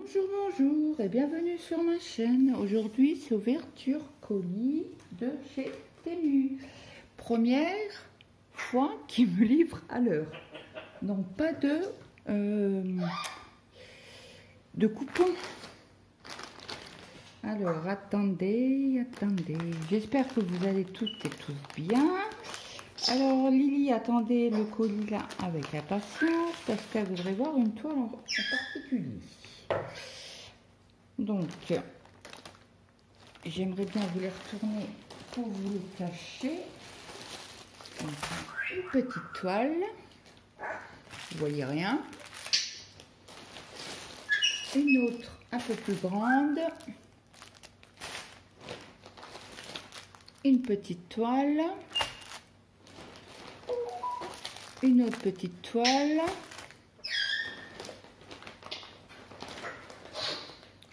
Bonjour, bonjour et bienvenue sur ma chaîne. Aujourd'hui, c'est ouverture colis de chez Temu. Première fois qu'ils me livrent à l'heure. Donc pas de coupons. Alors attendez. J'espère que vous allez toutes et tous bien. Alors Lily attendait le colis là avec impatience parce qu'elle voudrait voir une toile en particulier. Donc j'aimerais bien vous les retourner pour vous les cacher. Donc, une petite toile, vous voyez rien. Une autre un peu plus grande. Une petite toile. Une autre petite toile.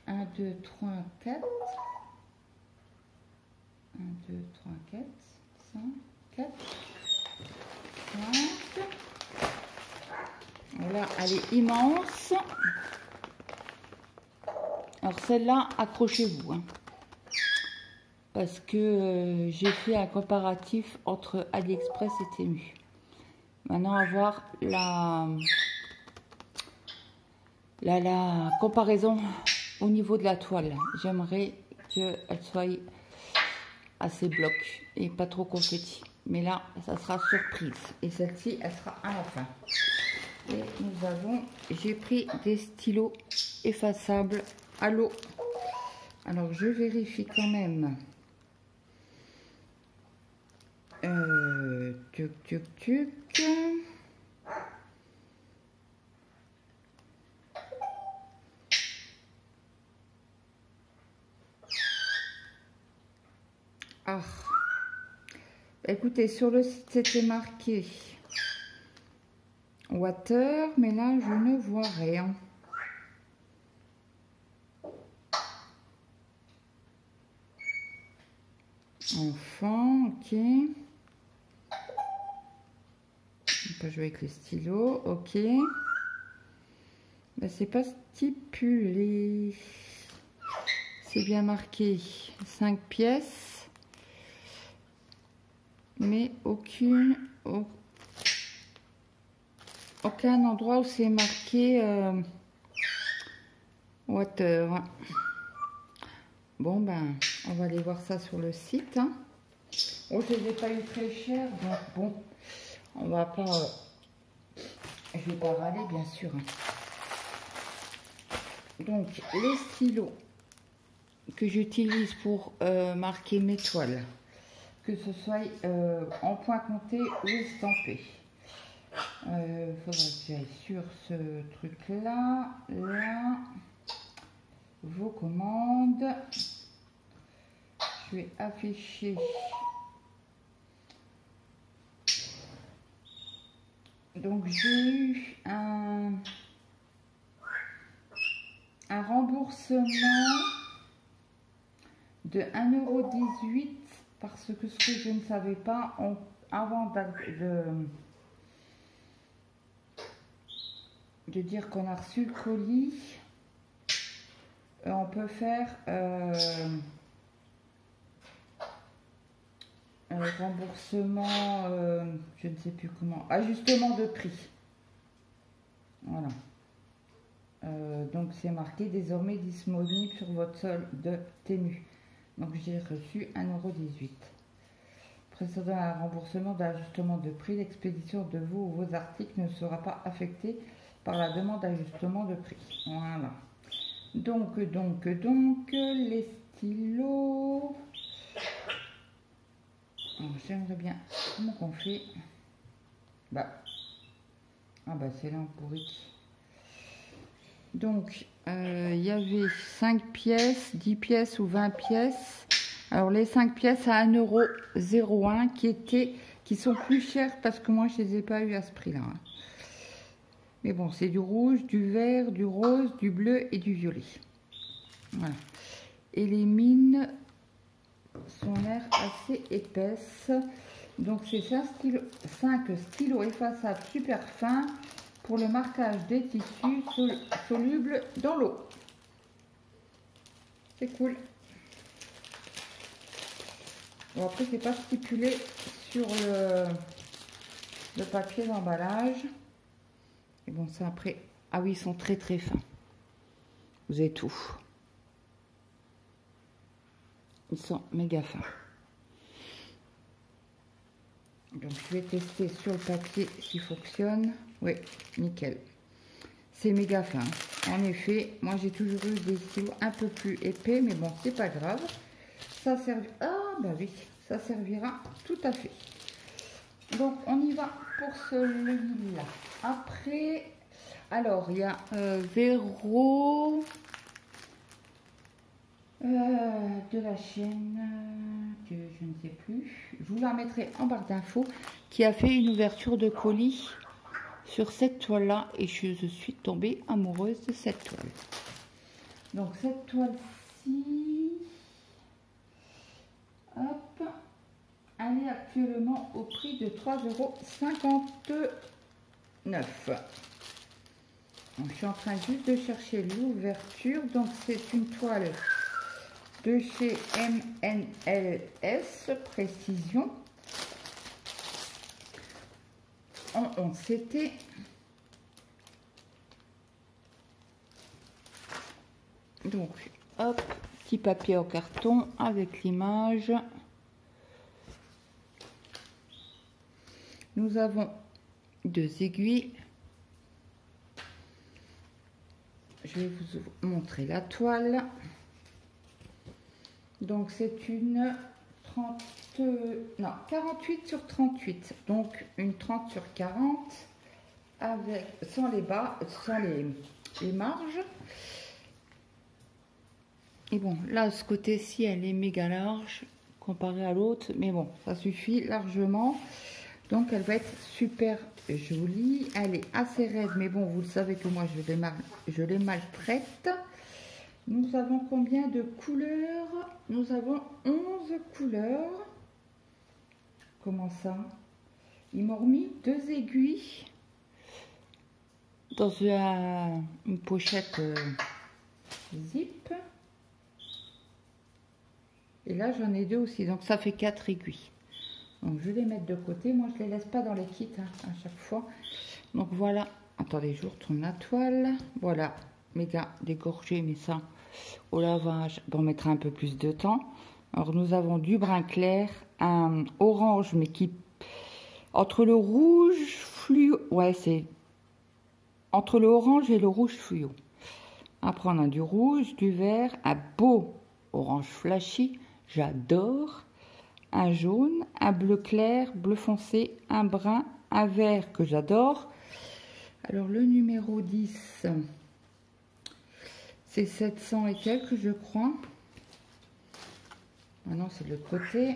1, 2, 3, 4. 1, 2, 3, 4. 5, 4. 5. Voilà, elle est immense. Alors celle-là, accrochez-vous. Hein, parce que j'ai fait un comparatif entre AliExpress et Temu. Maintenant, on va voir la comparaison au niveau de la toile. J'aimerais qu'elle soit assez bloc et pas trop confetti. Mais là, ça sera surprise. Et celle-ci, elle sera à la fin. Et j'ai pris des stylos effaçables à l'eau. Alors, je vérifie quand même. Tuc. Ah, écoutez, sur le site c'était marqué water, mais là je ne vois rien. Enfant, ok. On peut jouer avec les stylos, ok. Ben, c'est pas stipulé. C'est bien marqué 5 pièces. Mais aucun endroit où c'est marqué water. Bon ben, on va aller voir ça sur le site. Hein. Oh, je les ai pas eu très cher, donc bon, on va pas. Je vais pas râler, bien sûr. Donc les stylos que j'utilise pour marquer mes toiles, que ce soit en point compté ou estampé. Faudrait que j'aille sur ce truc là, vos commandes. Je vais afficher donc j'ai eu un remboursement de 1,18 € parce que ce que je ne savais pas avant de dire qu'on a reçu le colis, on peut faire remboursement, je ne sais plus comment, ajustement de prix. Voilà. Donc c'est marqué désormais disponible sur votre solde de Temu. Donc j'ai reçu 1,18 €. Précédant un remboursement d'ajustement de prix, l'expédition de vous ou vos articles ne sera pas affectée par la demande d'ajustement de prix. Voilà. Donc les stylos. J'aimerais bien. Comment qu'on fait? C'est là pourri. Donc il y avait 5 pièces, 10 pièces ou 20 pièces. Alors les 5 pièces à 1,01 € qui sont plus chères parce que moi je les ai pas eu à ce prix là. Hein. Mais bon, c'est du rouge, du vert, du rose, du bleu et du violet. Voilà. Et les mines sont l'air assez épaisses. Donc c'est 5 stylos effaçables super fins pour le marquage des tissus solubles dans l'eau. C'est cool. Bon, après, c'est pas stipulé sur le papier d'emballage. Et bon, ça après... Ah oui, ils sont très très fins. Vous avez tout. Ils sont méga fins. Donc, je vais tester sur le papier s'il fonctionne. Oui, nickel. C'est méga fin. En effet, moi, j'ai toujours eu des stylos un peu plus épais, mais bon, c'est pas grave. Ça servira... Ah, bah oui, ça servira tout à fait. Donc, on y va pour celui-là. Après, alors, il y a Véro de la chaîne que je ne sais plus. Je vous la mettrai en barre d'infos, qui a fait une ouverture de colis sur cette toile-là. Et je suis tombée amoureuse de cette toile. Donc, cette toile-ci... Hop, elle est actuellement au prix de 3,59 €. Je suis en train juste de chercher l'ouverture. Donc c'est une toile de chez MNLS Précision en 11 CT. Donc hop, petit papier en carton avec l'image. Nous avons 2 aiguilles. Je vais vous montrer la toile. Donc c'est une 48 sur 38. Donc une 30 sur 40 avec sans les bas, sans les marges. Et bon, là, ce côté-ci, elle est méga large comparée à l'autre. Mais bon, ça suffit largement. Donc, elle va être super jolie. Elle est assez raide. Mais bon, vous le savez que moi, je les maltraite. Nous avons combien de couleurs? Nous avons 11 couleurs. Comment ça? Ils m'ont remis 2 aiguilles dans une pochette zip. Et là, j'en ai 2 aussi. Donc, ça fait 4 aiguilles. Donc, je vais les mettre de côté. Moi, je ne les laisse pas dans les kits hein, à chaque fois. Donc, voilà. Attendez, je retourne la toile. Voilà. Méga dégorgé, mais ça, au lavage, on mettra un peu plus de temps. Alors, nous avons du brun clair, un orange, mais qui... Entre le rouge fluo... Ouais, c'est... Entre le orange et le rouge fluo. Après, on a du rouge, du vert, un beau orange flashy. J'adore. Un jaune, un bleu clair, bleu foncé, un brun, un vert que j'adore. Alors le numéro 10, c'est 700 et quelques je crois. Ah non, c'est de l'autre côté.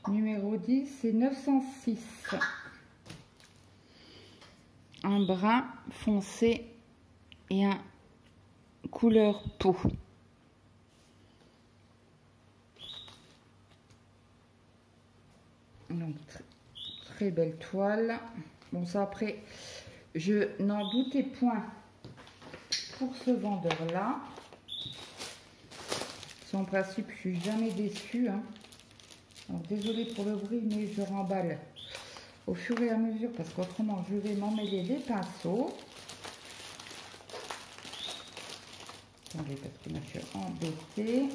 Numéro 10, c'est 906. Un brun foncé et un couleur peau. Donc, très belle toile. Bon, ça après, je n'en doutais point pour ce vendeur-là. En principe, je suis jamais déçue. Hein. Alors, désolée pour le bruit, mais je remballe au fur et à mesure parce qu'autrement, je vais m'emmêler les pinceaux. Attendez, parce que là, je suis embêtée.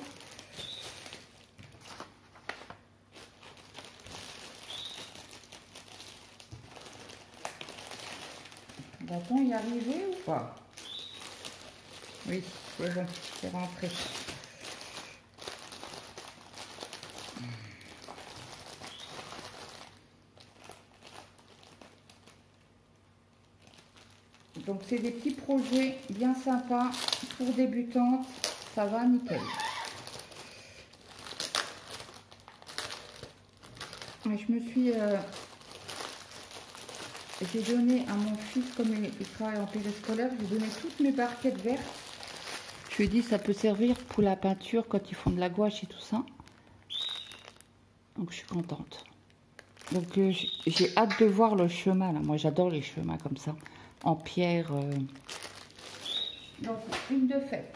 Va-t-on y arriver ou pas? Oui, c'est bon, c'est rentré. Donc, c'est des petits projets bien sympas pour débutantes. Ça va nickel. Et je me suis... j'ai donné à mon fils, comme il travaille en périscolaire, j'ai donné toutes mes barquettes vertes. Je lui ai dit ça peut servir pour la peinture quand ils font de la gouache et tout ça. Donc je suis contente. Donc j'ai hâte de voir le chemin là. Moi j'adore les chemins comme ça, en pierre. Donc une de faite.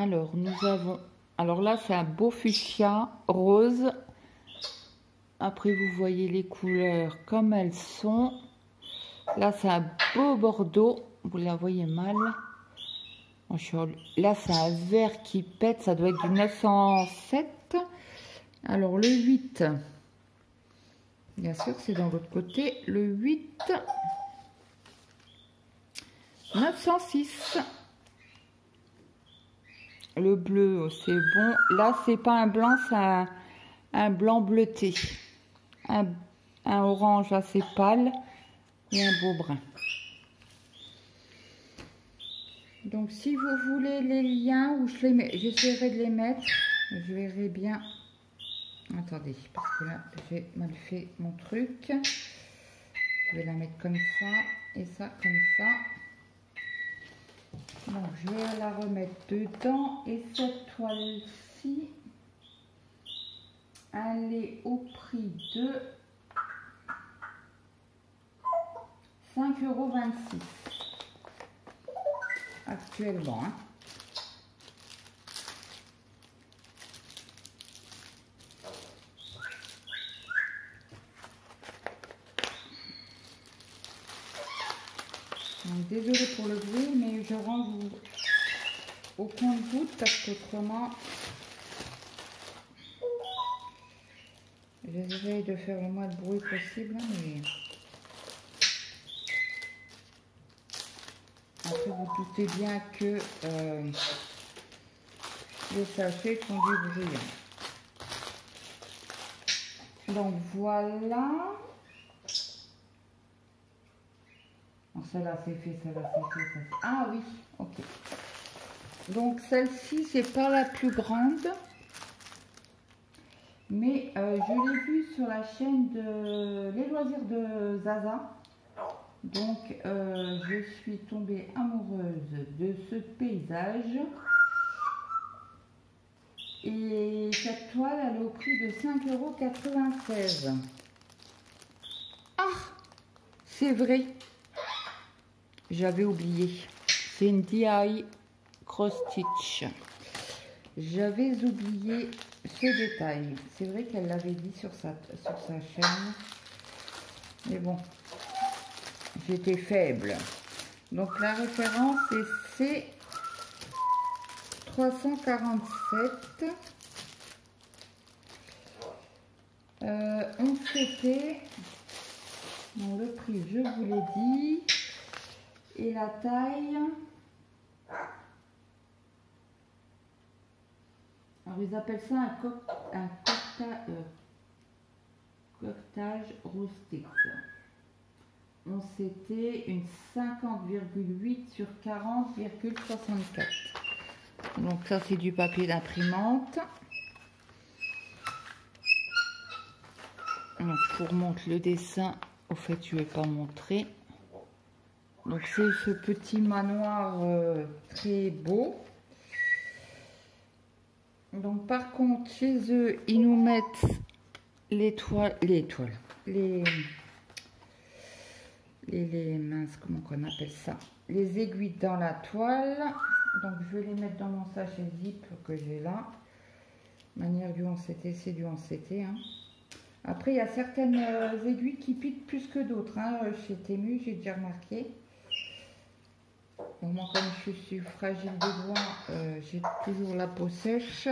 Alors, nous avons... Alors là, c'est un beau fuchsia rose. Après, vous voyez les couleurs comme elles sont. Là, c'est un beau bordeaux. Vous la voyez mal. Là, c'est un vert qui pète. Ça doit être du 907. Alors, le 8. Bien sûr, c'est dans l'autre côté. Le 8. 906. Le bleu, c'est bon. Là, c'est pas un blanc, c'est un blanc bleuté. Un orange assez pâle et un beau brun. Donc, si vous voulez les liens, où j'essaierai de les mettre, je verrai bien. Attendez, parce que là, j'ai mal fait mon truc. Je vais la mettre comme ça et ça comme ça. Donc, je vais la remettre dedans. Et cette toile-ci, elle est au prix de 5,26 € actuellement. Hein. Donc, désolée pour le bruit, mais je range au compte-gouttes parce qu'autrement, j'essaie de faire le moins de bruit possible. Mais après, vous doutez bien que les sachets font du bruit. Donc voilà. Celle-là c'est fait, celle-là c'est fait. Ah oui, ok. Donc celle-ci, c'est pas la plus grande. Mais je l'ai vue sur la chaîne de Les Loisirs de Zaza. Donc je suis tombée amoureuse de ce paysage. Et cette toile, elle est au prix de 5,96 €. Ah, c'est vrai. J'avais oublié. C'est une DI cross stitch. J'avais oublié ce détail. C'est vrai qu'elle l'avait dit sur sa chaîne. Mais bon, j'étais faible. Donc la référence est C347. On s'était... Bon, le prix, je vous l'ai dit. Et la taille, alors ils appellent ça un coquetage rustique. On s'était une 50,8 sur 40,64. Donc ça c'est du papier d'imprimante. Donc je vous remontre le dessin. Au fait, je ne vais pas montrer. Donc c'est ce petit manoir très beau. Donc par contre chez eux ils nous mettent les minces, comment qu'on appelle ça, les aiguilles dans la toile. Donc je vais les mettre dans mon sachet zip que j'ai là. Manière du 11CT, c'est du 11CT. Hein. Après il y a certaines aiguilles qui piquent plus que d'autres. Hein. Chez Temu j'ai déjà remarqué. Donc moi, comme je suis fragile des doigts, j'ai toujours la peau sèche.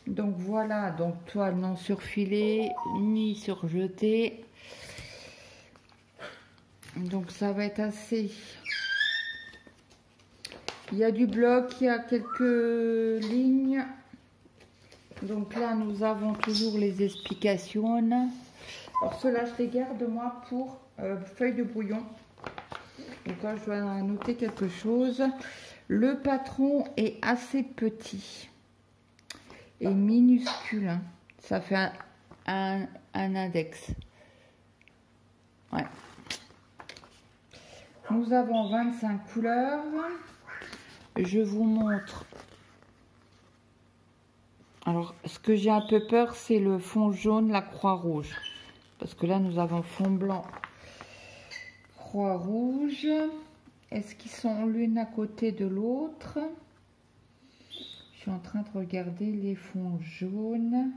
Donc voilà, donc toile non surfilée ni surjetée. Donc ça va être assez. Il y a du bloc, il y a quelques lignes. Donc là, nous avons toujours les explications. Alors ceux-là, je les garde moi pour feuille de brouillon. Donc là, je dois noter quelque chose. Le patron est assez petit et minuscule. Hein. Ça fait un index. Ouais. Nous avons 25 couleurs. Je vous montre. Alors, ce que j'ai un peu peur, c'est le fond jaune, la croix rouge. Parce que là, nous avons fond blanc, croix rouge. Est-ce qu'ils sont l'une à côté de l'autre? suis en train de regarder les fonds jaunes.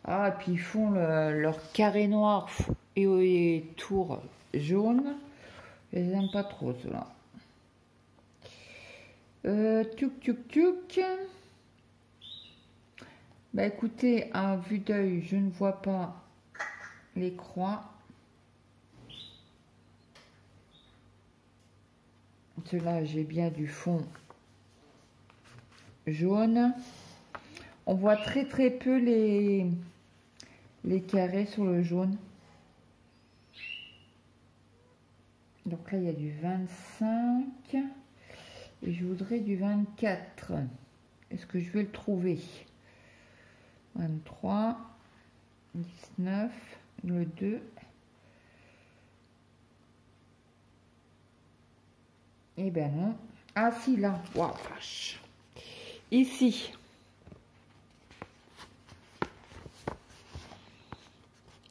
Ah, et puis ils font leur carré noir et tour jaune. Je les aime pas trop, ceux-là. Tchouk, tchouk, tchouk. Bah écoutez, à vue d'œil, je ne vois pas les croix. Ceux-là, j'ai bien du fond jaune. On voit très très peu les carrés sur le jaune. Donc là, il y a du 25. Et je voudrais du 24. Est-ce que je vais le trouver? 23, 19, le 2. Eh ben non. Ah si, là. Waouh, vache. Ici.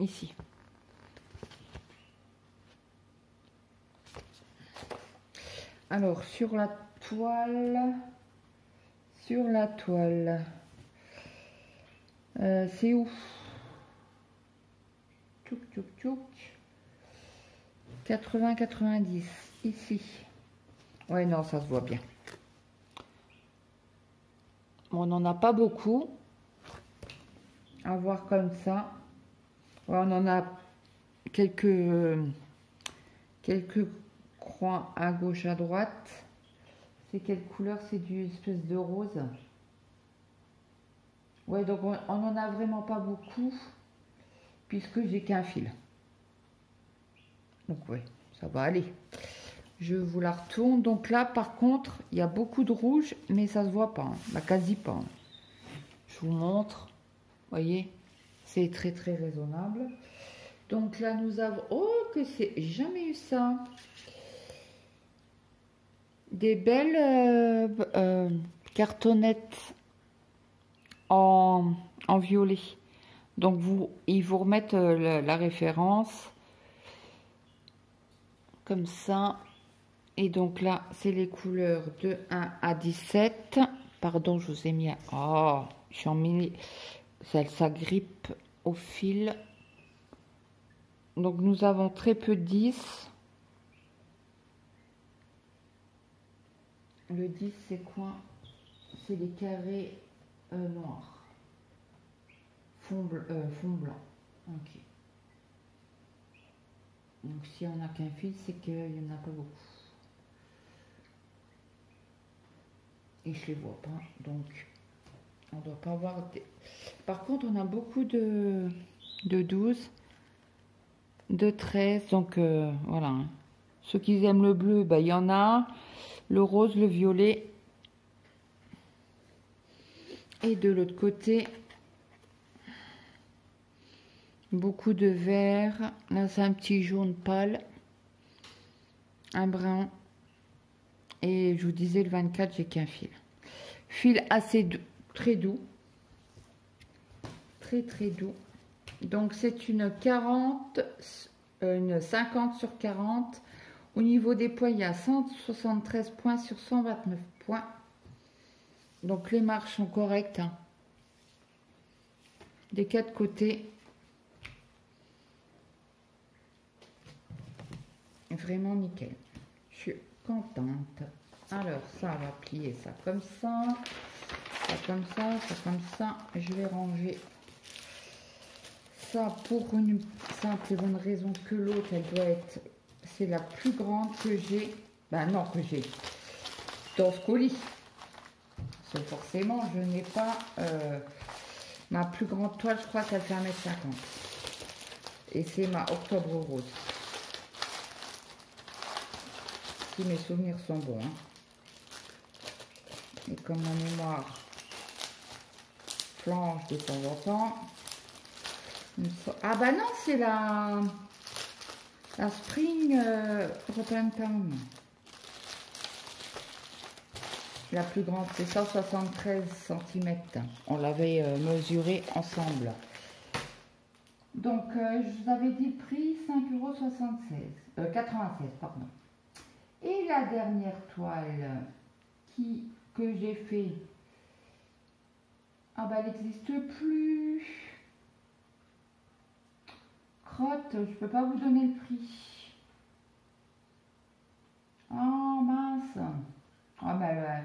Ici. Alors, sur la toile. C'est où? Tchouk, tchouk, tchouk. 80-90. Ici. Ouais, non, ça se voit bien. Bon, on n'en a pas beaucoup. À voir comme ça. Ouais, on en a quelques croix à gauche, à droite. C'est quelle couleur? C'est du espèce de rose. Ouais, donc on n'en a vraiment pas beaucoup. Puisque j'ai qu'un fil. Donc ouais, ça va aller. Je vous la retourne. Donc là, par contre, il y a beaucoup de rouge, mais ça se voit pas. Hein. Bah, quasi pas. Hein. Je vous montre. Vous voyez, c'est très très raisonnable. Donc là, nous avons... Oh, que c'est... J'ai jamais eu ça. Des belles cartonnettes en violet. Donc ils vous remettent la référence. Comme ça. Et donc là, c'est les couleurs de 1 à 17. Pardon, je vous ai mis... Oh, je suis en mini... Ça grippe au fil. Donc nous avons très peu de 10. Le 10, c'est quoi? C'est les carrés noirs. Fond blanc. Ok. Donc si on n'a qu'un fil, c'est qu'il n'y en a pas beaucoup. Et je les vois pas, donc on doit pas avoir... Par contre, on a beaucoup de 12, de 13, donc voilà. Ceux qui aiment le bleu, bah, il y en a. Le rose, le violet. Et de l'autre côté, beaucoup de vert. Là, c'est un petit jaune pâle. Un brun. Et je vous disais, le 24, j'ai qu'un fil. Fil assez doux, très doux. Très, très doux. Donc, c'est une 40, une 50 sur 40. Au niveau des points, il y a 173 points sur 129 points. Donc, les marches sont correctes. Hein. Des 4 côtés. Vraiment nickel. Je suis contente. Alors, ça, on va plier ça comme ça. Ça comme ça, ça comme ça. Je vais ranger ça pour une simple et bonne raison que l'autre, elle doit être... C'est la plus grande que j'ai. Ben non, que j'ai dans ce colis. Parce que forcément, je n'ai pas... ma plus grande toile, je crois qu'elle fait 1,50 m. Et c'est ma octobre rose. Si mes souvenirs sont bons. Hein. Et comme ma mémoire flanche de temps en temps. Ah bah non, c'est la Spring European Town. La plus grande, c'est 173 cm. On l'avait mesuré ensemble. Donc, je vous avais dit prix 5,76 €. 96, pardon. Et la dernière toile que j'ai fait Ah bah elle n'existe plus. Crotte, je peux pas vous donner le prix. Oh mince. Ah bah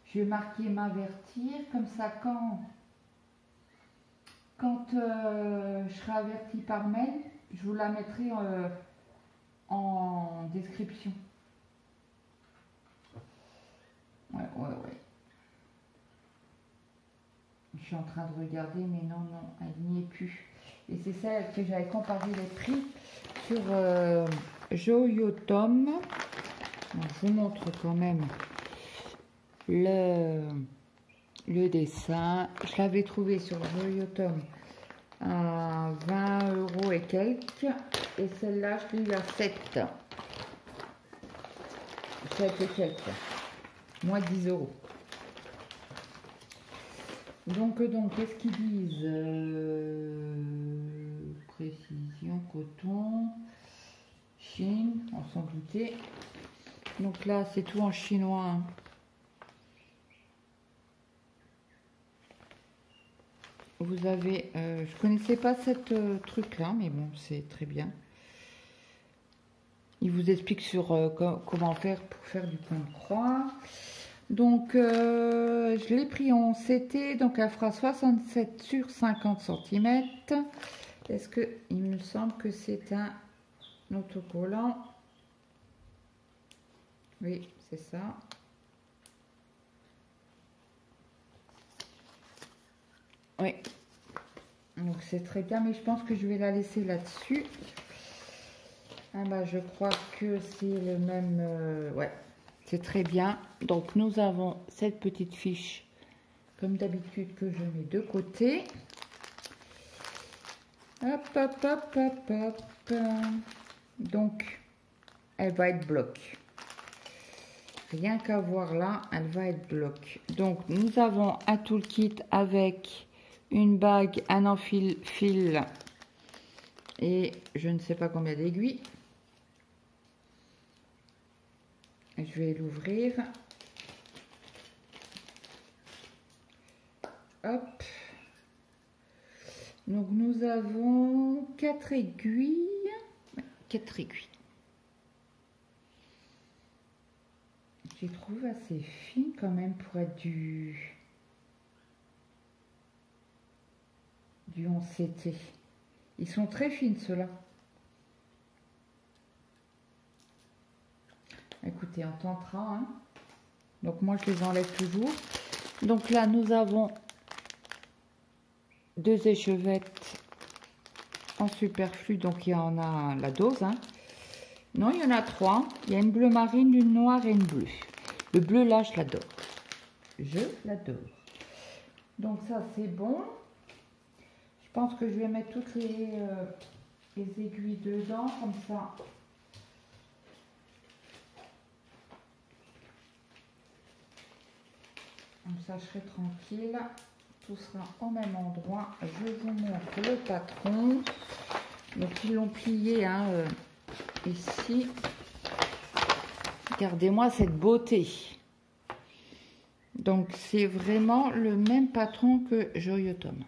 je vais marquer m'avertir, comme ça quand je serai averti par mail, je vous la mettrai en description. Ouais. Je suis en train de regarder, mais non, elle n'y est plus. Et c'est ça que j'avais comparé les prix sur Joyotom. Je vous montre quand même le dessin. Je l'avais trouvé sur Joyotom à 20 € et quelques. Et celle-là, je l'ai eu à 7. 7 et quelques. Moins 10 €. Donc qu'est-ce qu'ils disent précision, coton, Chine, on s'en doutait. Donc là, c'est tout en chinois. Hein. Vous avez, je connaissais pas cette truc-là, mais bon, c'est très bien. Il vous explique sur comment faire pour faire du point de croix. Donc, je l'ai pris en CT, donc elle fera 67 sur 50 cm. Est-ce que, il me semble que c'est un autocollant. Oui, c'est ça. Oui. Donc, c'est très bien, mais je pense que je vais la laisser là-dessus. Ah bah, je crois que c'est le même... ouais. C'est très bien. Donc, nous avons cette petite fiche, comme d'habitude, que je mets de côté. Hop. Donc, elle va être bloc. Rien qu'à voir là, elle va être bloc. Donc, nous avons un toolkit avec une bague, un enfile-fil et je ne sais pas combien d'aiguilles. Je vais l'ouvrir. Hop. Donc nous avons 4 aiguilles. 4 aiguilles. Je les trouve assez fines quand même pour être du 11 CT. Ils sont très fines ceux-là. Écoutez, on tentera. Hein. Donc moi je les enlève toujours. Donc là nous avons 2 échevettes en superflu. Donc il y en a la dose. Hein. Non, il y en a 3. Il y a une bleue marine, une noire et une bleue. Le bleu là je l'adore. Je l'adore. Donc ça c'est bon. Je pense que je vais mettre toutes les aiguilles dedans comme ça. Comme ça, je serai tranquille. Tout sera au même endroit. Je vous montre le patron. Donc, ils l'ont plié hein, ici. Regardez-moi cette beauté. Donc, c'est vraiment le même patron que Joyotom.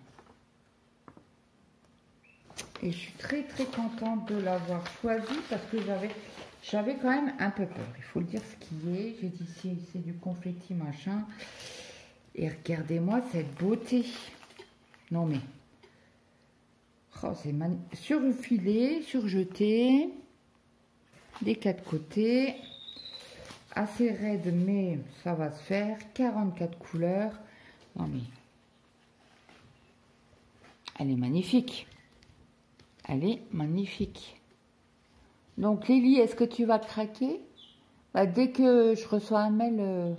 Et je suis très contente de l'avoir choisi parce que j'avais quand même un peu peur. Il faut le dire ce qui est. J'ai dit c'est du confetti machin. Et regardez-moi cette beauté. Non mais. Oh, c'est magnifique. Surfilé, surjeté. Des 4 côtés. Assez raide mais ça va se faire. 44 couleurs. Non mais. Elle est magnifique. Elle est magnifique. Donc Lily, est-ce que tu vas craquer? Bah, dès que je reçois un mail,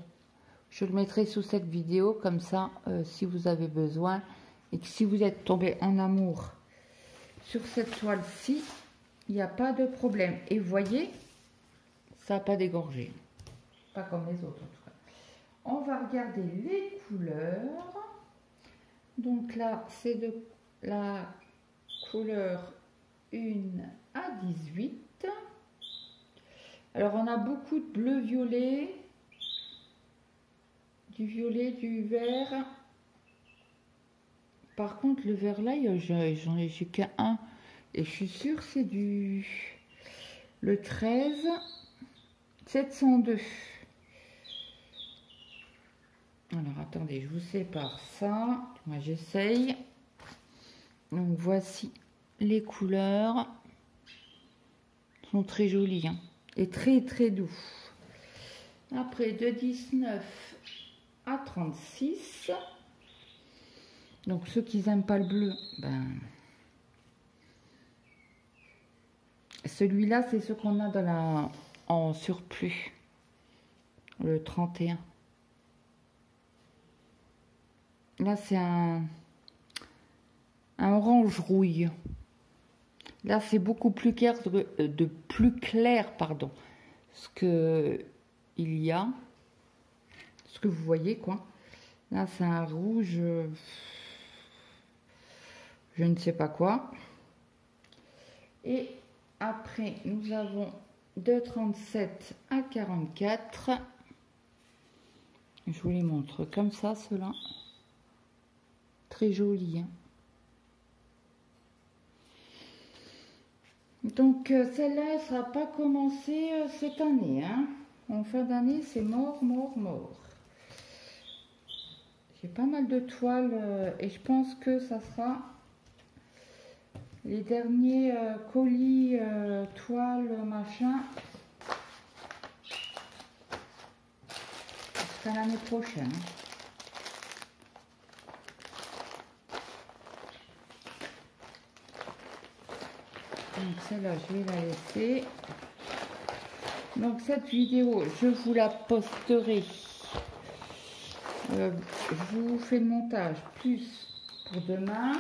je le mettrai sous cette vidéo. Comme ça, si vous avez besoin et que si vous êtes tombé en amour sur cette toile-ci, il n'y a pas de problème. Et vous voyez, ça n'a pas dégorgé. Pas comme les autres en tout cas. On va regarder les couleurs. Donc là, c'est de la couleur 1 à 18. Alors, on a beaucoup de bleu-violet, du violet, du vert, par contre, le verre-là, j'ai qu'un. Et je suis sûre que c'est le 13 702. Alors, attendez, je vous sépare ça. Moi, j'essaye. Donc, voici les couleurs. Ils sont très jolies, hein, et très, très doux. Après, de 19 à 36. Donc, ceux qui n'aiment pas le bleu, ben... Celui-là, c'est ce qu'on a en surplus. Le 31. Là, c'est un orange rouille. Là, c'est beaucoup plus clair, pardon, ce que il y a, ce que vous voyez, quoi. Là, c'est un rouge, je ne sais pas quoi. Et après, nous avons de 37 à 44. Je vous les montre comme ça, ceux-là. Très joli, hein. Donc, celle-là, elle ne sera pas commencée cette année, hein. En fin d'année, c'est mort, mort, mort. J'ai pas mal de toiles et je pense que ça sera les derniers colis, toiles, machin. Jusqu'à l'année prochaine. Donc celle-là, je vais la laisser. Donc cette vidéo, je vous la posterai. Je vous fais le montage plus pour demain.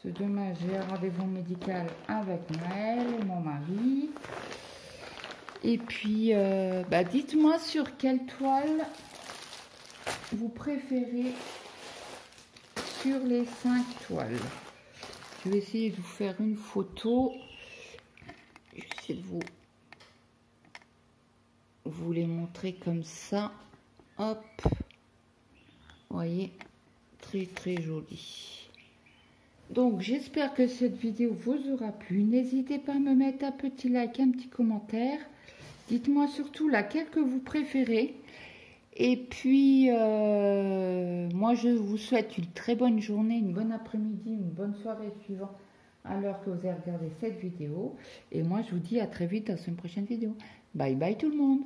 Ce demain, j'ai un rendez-vous médical avec Maël et mon mari. Et puis, dites-moi sur quelle toile vous préférez sur les 5 toiles. Je vais essayer de vous faire une photo. Je vais essayer de vous les montrer comme ça. Hop. Vous voyez, très très joli. Donc, j'espère que cette vidéo vous aura plu. N'hésitez pas à me mettre un petit like, un petit commentaire. Dites-moi surtout laquelle que vous préférez. Et puis, moi, je vous souhaite une très bonne journée, une bonne après-midi, une bonne soirée suivant à l'heure que vous avez regardé cette vidéo. Et moi, je vous dis à très vite dans une prochaine vidéo. Bye bye tout le monde.